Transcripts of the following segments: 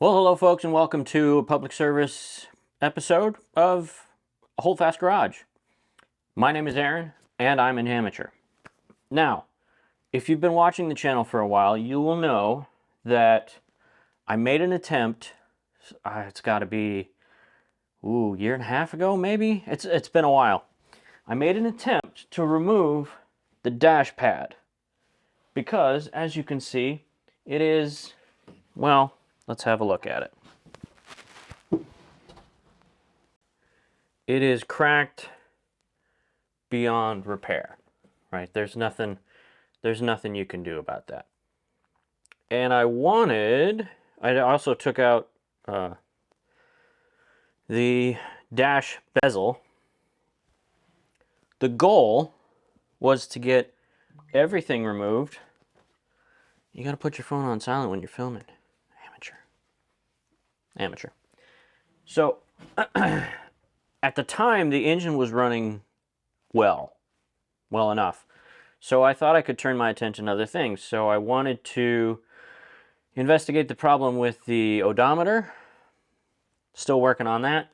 Well, hello folks, and welcome to a public service episode of Hold Fast Garage. My name is Aaron, and I'm an amateur. Now, if you've been watching the channel for a while, you will know that I made an attempt, it's got to be, year and a half ago maybe? It's been a while. I made an attempt to remove the dash pad because, as you can see, it is, well, let's have a look at it. It is cracked beyond repair, right? There's nothing you can do about that. And I also took out the dash bezel. The goal was to get everything removed. You gotta put your phone on silent when you're filming. Amateur. So, at the time, the engine was running well enough. So I thought I could turn my attention to other things. So I wanted to investigate the problem with the odometer. Still working on that.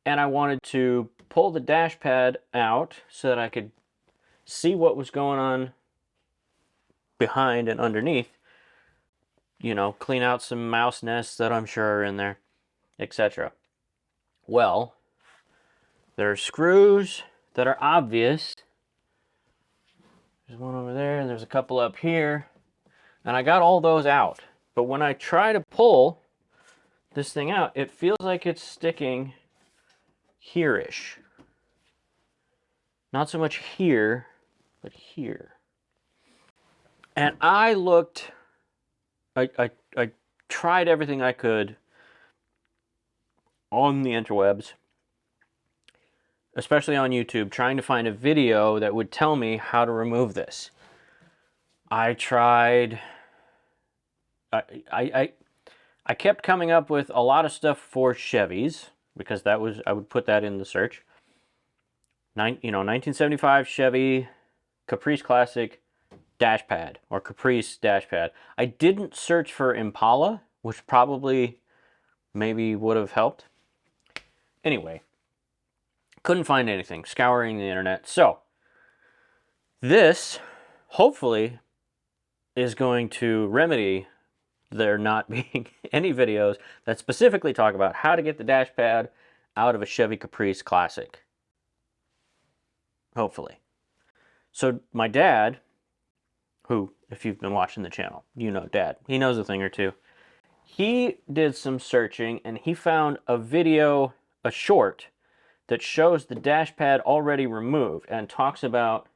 And I wanted to pull the dash pad out so that I could see what was going on behind and underneath. You know, clean out some mouse nests that I'm sure are in there, etc. Well, there are screws that are obvious. There's one over there, and there's a couple up here. And I got all those out. But when I try to pull this thing out, it feels like it's sticking here-ish. Not so much here, but here. And I tried everything I could on the interwebs, especially on YouTube, trying to find a video that would tell me how to remove this. I tried, I kept coming up with a lot of stuff for Chevys, because I would put that in the search. 1975 Chevy Caprice Classic dash pad, or Caprice dash pad. I didn't search for Impala, which probably maybe would have helped. Anyway, couldn't find anything, scouring the internet. So, this, hopefully, is going to remedy there not being any videos that specifically talk about how to get the dash pad out of a Chevy Caprice Classic. Hopefully. So, my dad, who, if you've been watching the channel, you know Dad. He knows a thing or two. He did some searching, and he found a video, a short, that shows the dash pad already removed and talks about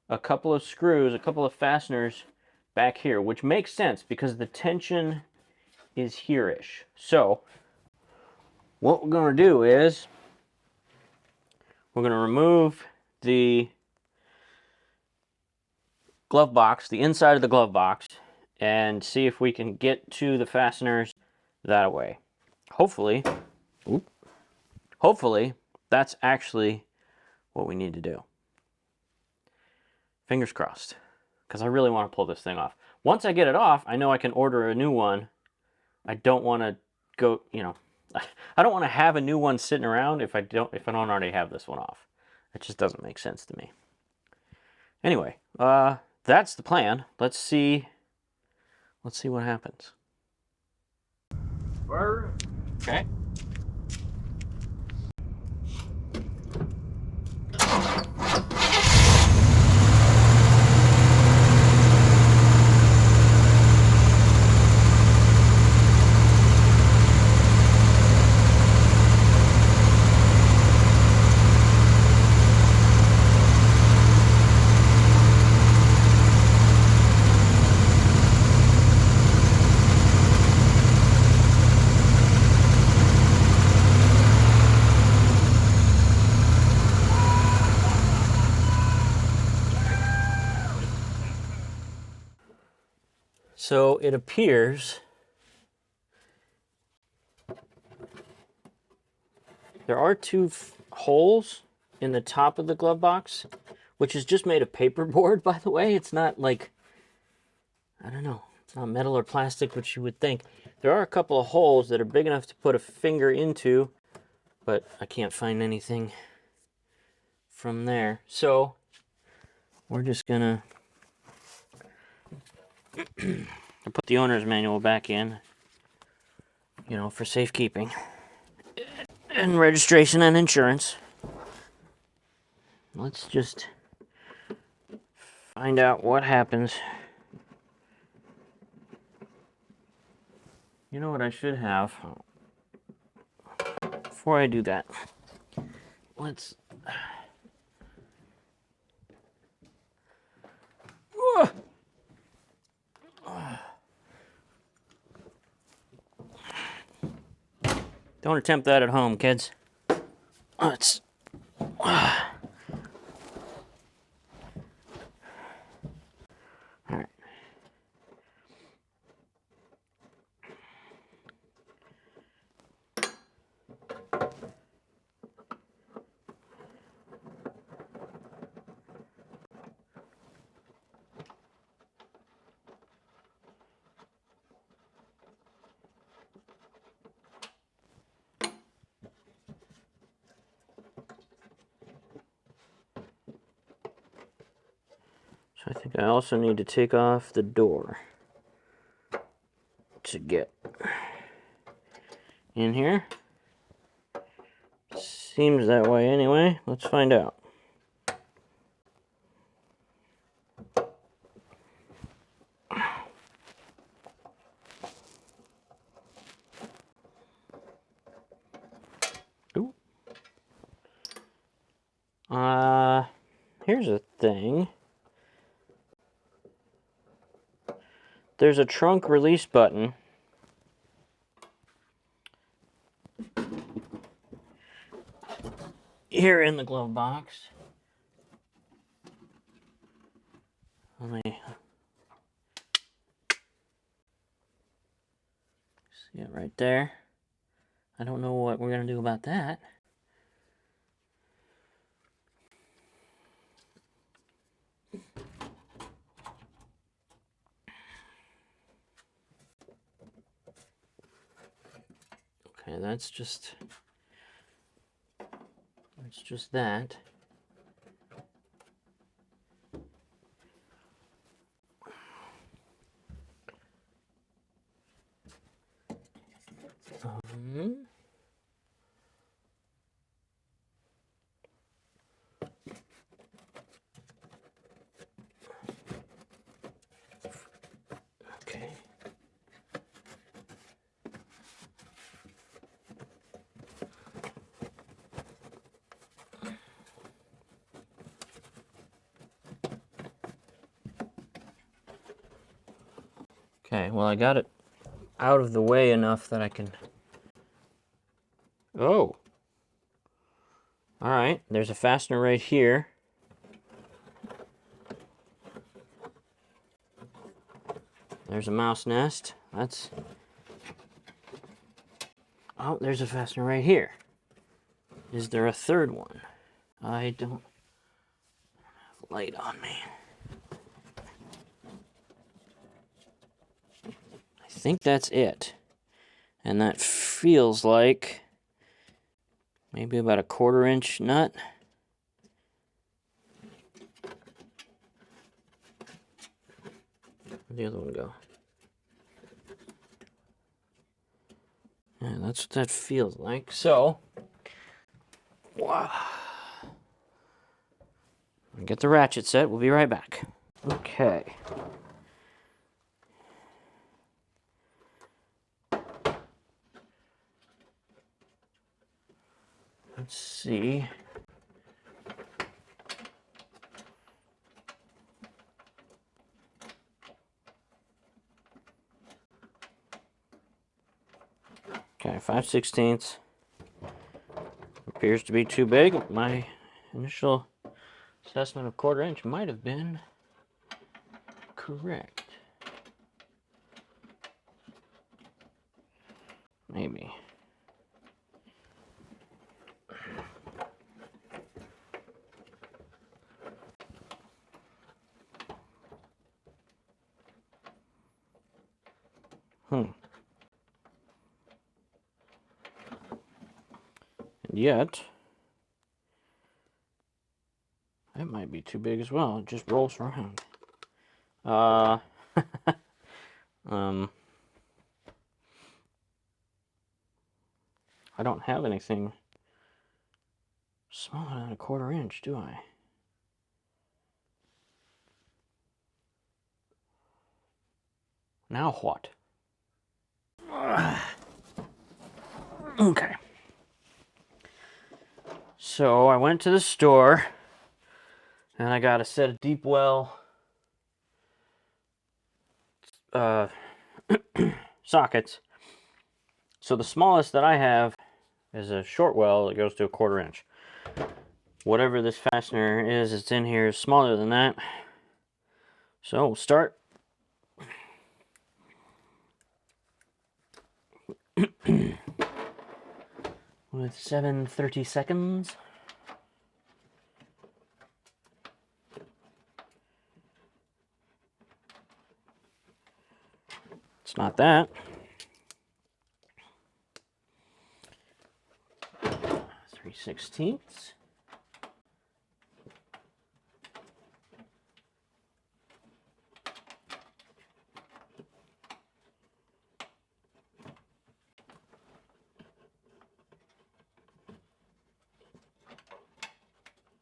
a couple of screws, a couple of fasteners back here, which makes sense because the tension is here-ish. So, what we're going to do is we're going to remove the glove box, the inside of the glove box, and see if we can get to the fasteners that way. Hopefully, that's actually what we need to do. Fingers crossed, because I really want to pull this thing off. Once I get it off, I know I can order a new one. I don't want to go, I don't want to have a new one sitting around if I don't already have this one off. It just doesn't make sense to me. Anyway, that's the plan. Let's see what happens. Okay. So it appears there are two holes in the top of the glove box, which is just made of paperboard, by the way. It's not like, I don't know, it's not metal or plastic, which you would think. There are a couple of holes that are big enough to put a finger into, but I can't find anything from there. So we're just gonna put the owner's manual back in, you know, for safekeeping and registration and insurance. Let's just find out what happens. You know what I should have? Before I do that, let's... Don't attempt that at home, kids. Let's... Alright. So I think I also need to take off the door to get in here. Seems that way anyway. Let's find out. Ooh. Here's a thing. There's a trunk release button. Here in the glove box. Let me see it right there. I don't know what we're going to do about that. Okay, that's just that. Okay. Okay, well, I got it out of the way enough that I can... Oh! Alright, there's a fastener right here. There's a mouse nest. That's... Oh, there's a fastener right here. Is there a third one? I don't have light on me. I think that's it. And that feels like maybe about a 1/4 inch nut. Where'd the other one go? Yeah, that's what that feels like. So, wow. Get the ratchet set. We'll be right back. Okay. Let's see. Okay, 5/16. Appears to be too big. My initial assessment of 1/4 inch might have been correct. Maybe. Yet, that might be too big as well. It just rolls around. I don't have anything smaller than a 1/4 inch, do I? Now what? Okay. So I went to the store and I got a set of deep well sockets. So the smallest that I have is a short well that goes to a 1/4 inch. Whatever this fastener is that's in here is smaller than that. So we'll start. With 7/30 seconds. It's not that. 3/16.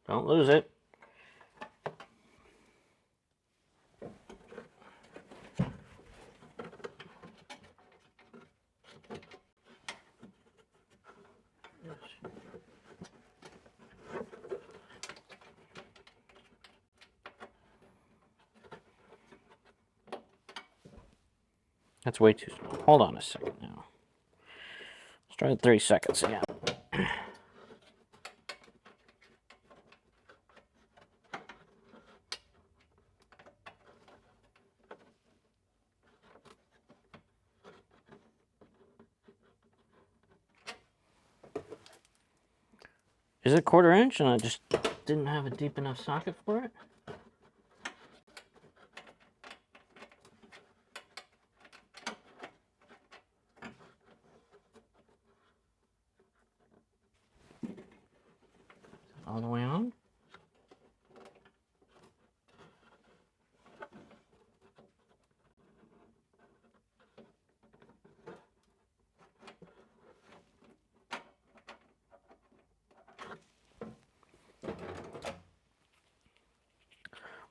Don't lose it. That's way too small. Hold on a second now. Let's try 30 seconds again. Is it 1/4 inch and I just didn't have a deep enough socket for it? All the way on?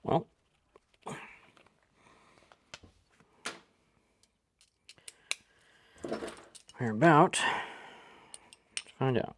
Well, we're about. Let's find out.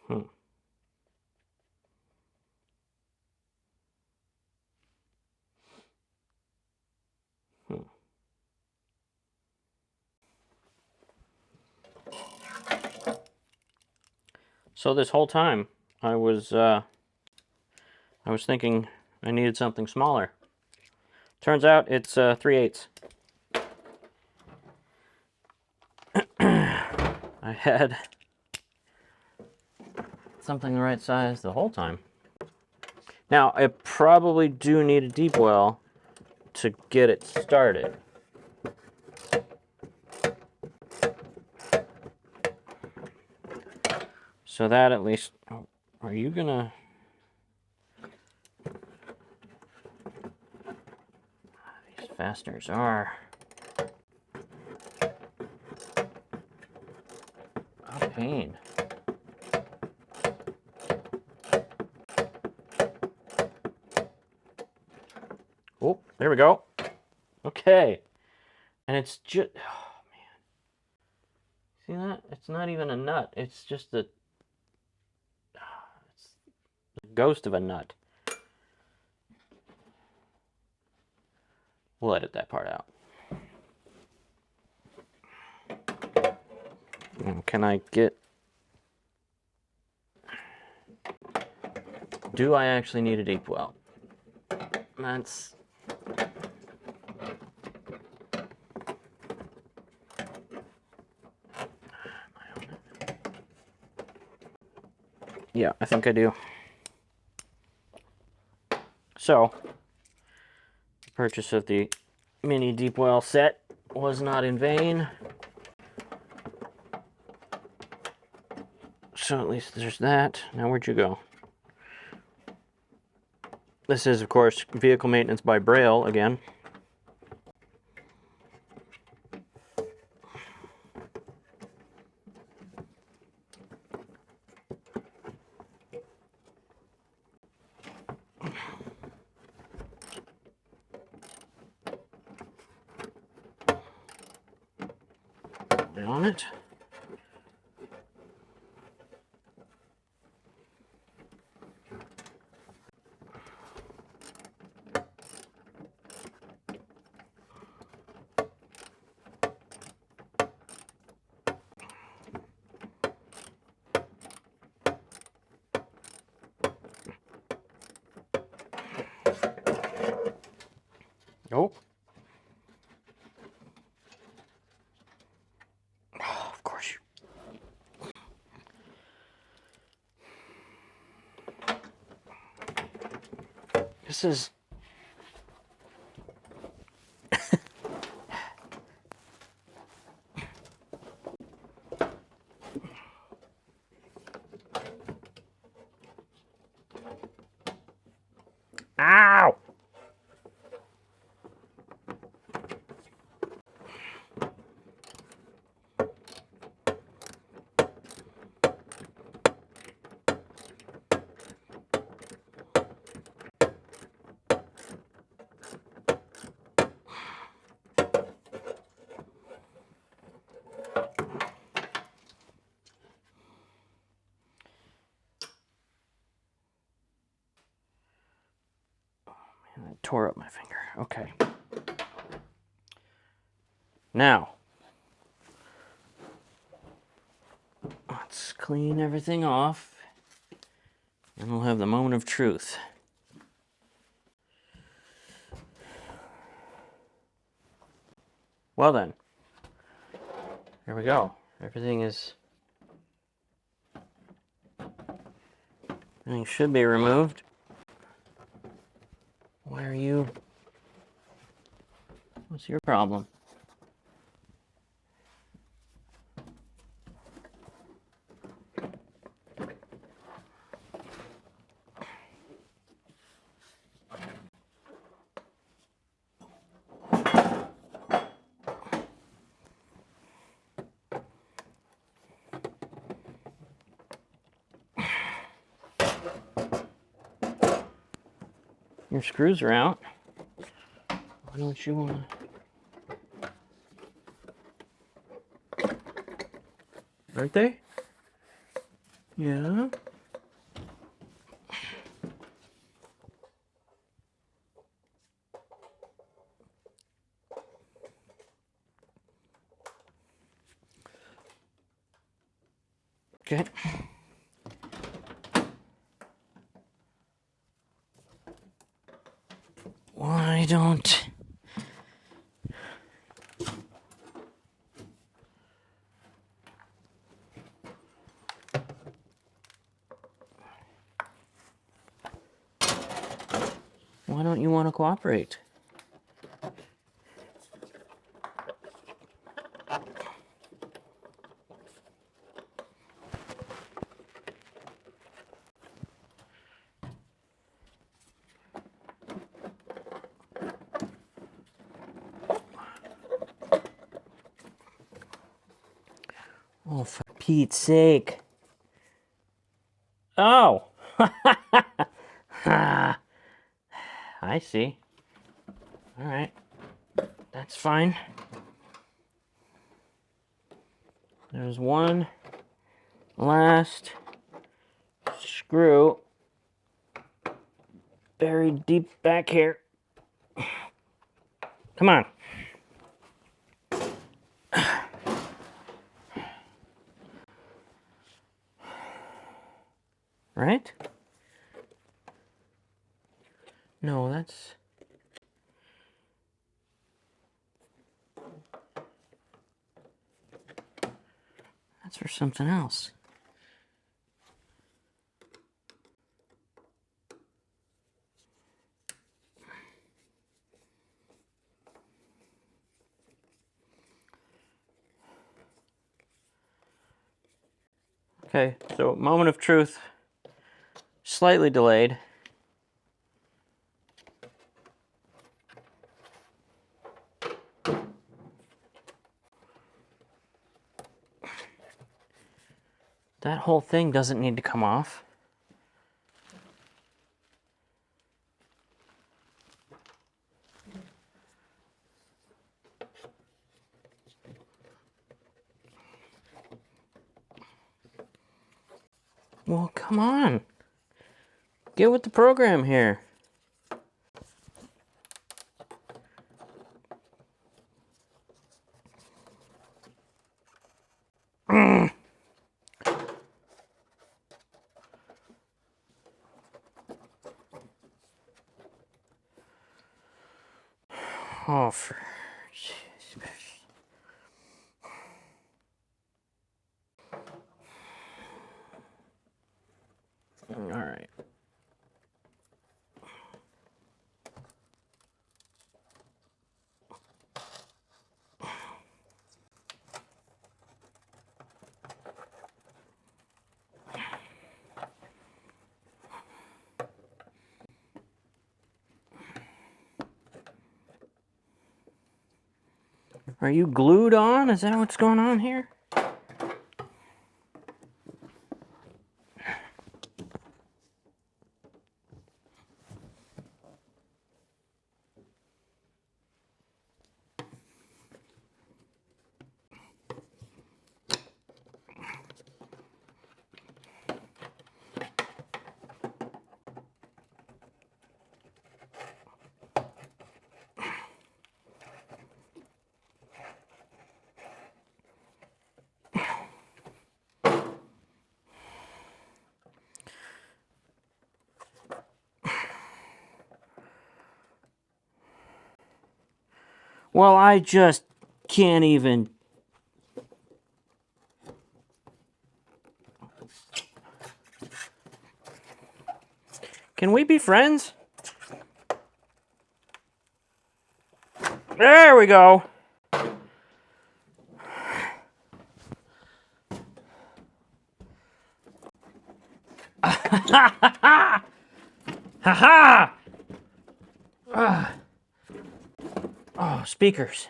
Hmm. Hmm. So this whole time, I was thinking I needed something smaller. Turns out it's 3/8. I had something the right size the whole time. Now, I probably do need a deep well to get it started. So that at least... Are you gonna... These fasteners are... a pain. Oh, there we go. Okay. And it's just, oh man. See that? It's not even a nut. It's just it's the ghost of a nut. We'll edit that part out. Can I get... Do I actually need a deep well? That's... Yeah, I think I do. So, the purchase of the mini deep well set was not in vain. So at least there's that. Now where'd you go? This is, of course, vehicle maintenance by Braille again. On it. Oh. Oh, of course you. This is... Ow! I tore up my finger. Okay. Now, let's clean everything off, and we'll have the moment of truth. Well then, here we go. Everything should be removed. Why are you? What's your problem? Your screws are out. Why don't you want to... Aren't they? Yeah. Okay. Why don't... Why don't you want to cooperate? Oh, for Pete's sake. Oh! I see. All right. That's fine. There's one last screw buried deep back here. Come on. Right? No, that's for something else. Okay, so moment of truth, slightly delayed. That whole thing doesn't need to come off. Well, come on. Get with the program here. Oh, for... All right. Are you glued on? Is that what's going on here? Well, I just can't even... Can we be friends? There we go. Ha ha! Oh, speakers.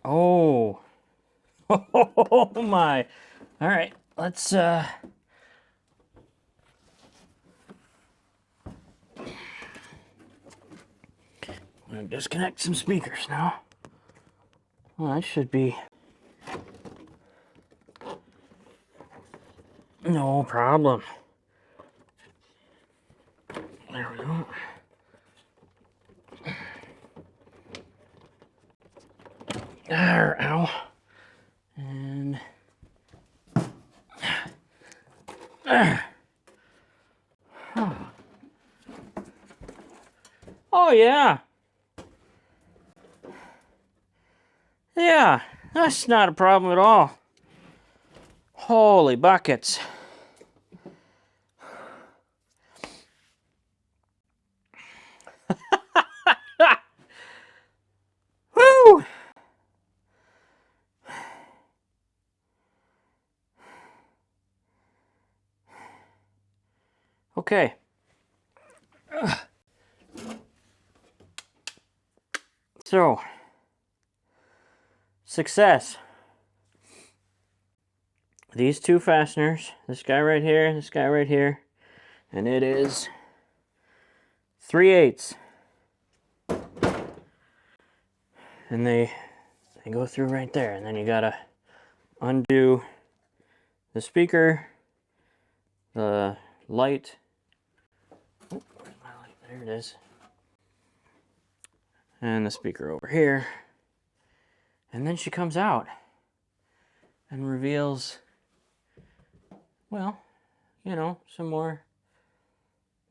Oh. Oh my. All right, let's I'm gonna disconnect some speakers now. Well, that should be no problem. There we go. There, ow. And oh yeah. Yeah, that's not a problem at all. Holy buckets. Woo! Okay. So, success. These two fasteners, this guy right here, this guy right here, and it is 3/8. and they go through right there, and then you gotta undo the speaker, the light. Oh, where's my light? There it is. And the speaker over here. And then she comes out and reveals, well, you know, some more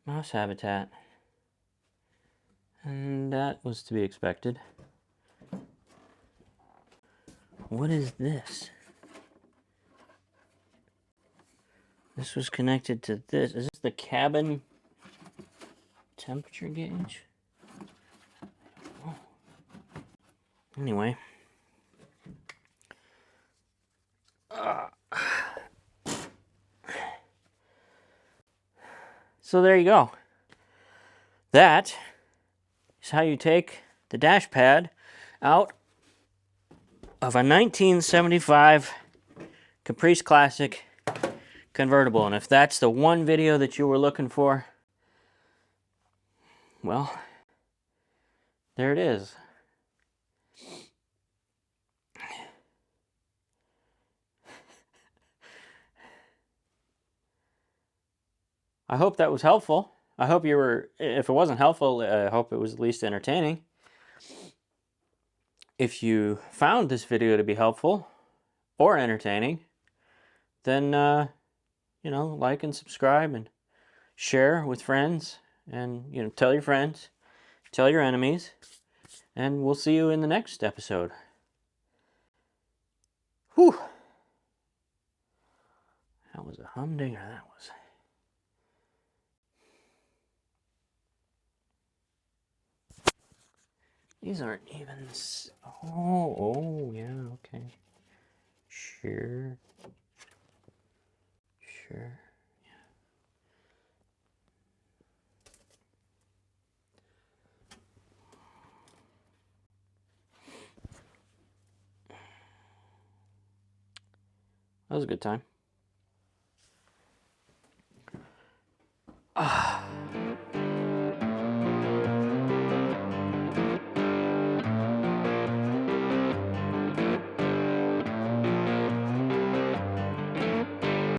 mouse habitat. And that was to be expected. What is this? This was connected to this. Is this the cabin temperature gauge? Oh. Anyway. So there you go. That is how you take the dash pad out of a 1975 Caprice Classic convertible. And if that's the one video that you were looking for, well, there it is. I hope that was helpful. I hope you were, if it wasn't helpful, I hope it was at least entertaining. If you found this video to be helpful or entertaining, then, you know, like and subscribe and share with friends, and, you know, tell your friends, tell your enemies, and we'll see you in the next episode. Whew. That was a humdinger, that was. These aren't even, oh, yeah, okay. Sure. Sure. That was a good time.